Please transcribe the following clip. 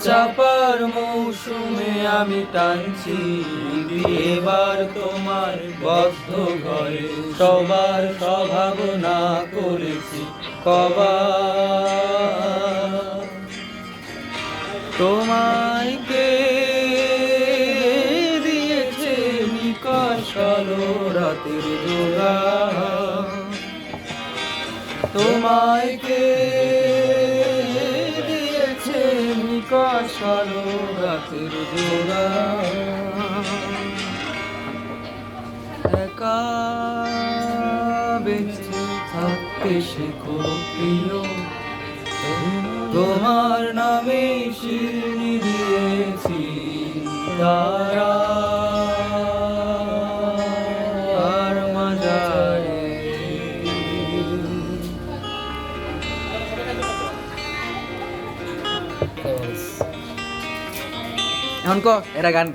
চাপার মৌসুমে আমি টানছি এবার তোমার বদ্ধ ঘরে সবার স্বভাবনা করেছি কবার তোমায় কে দিয়েছে নিকষ কালো রাতের জোড়া তোমায় কে নিকষ কালো রাতের জোড়া একা বেঁচে থাকতে শেখো প্রিয় তোমার নামে শিরনি দিয়েছি তারা আর মাজায় এখন ক এরা গান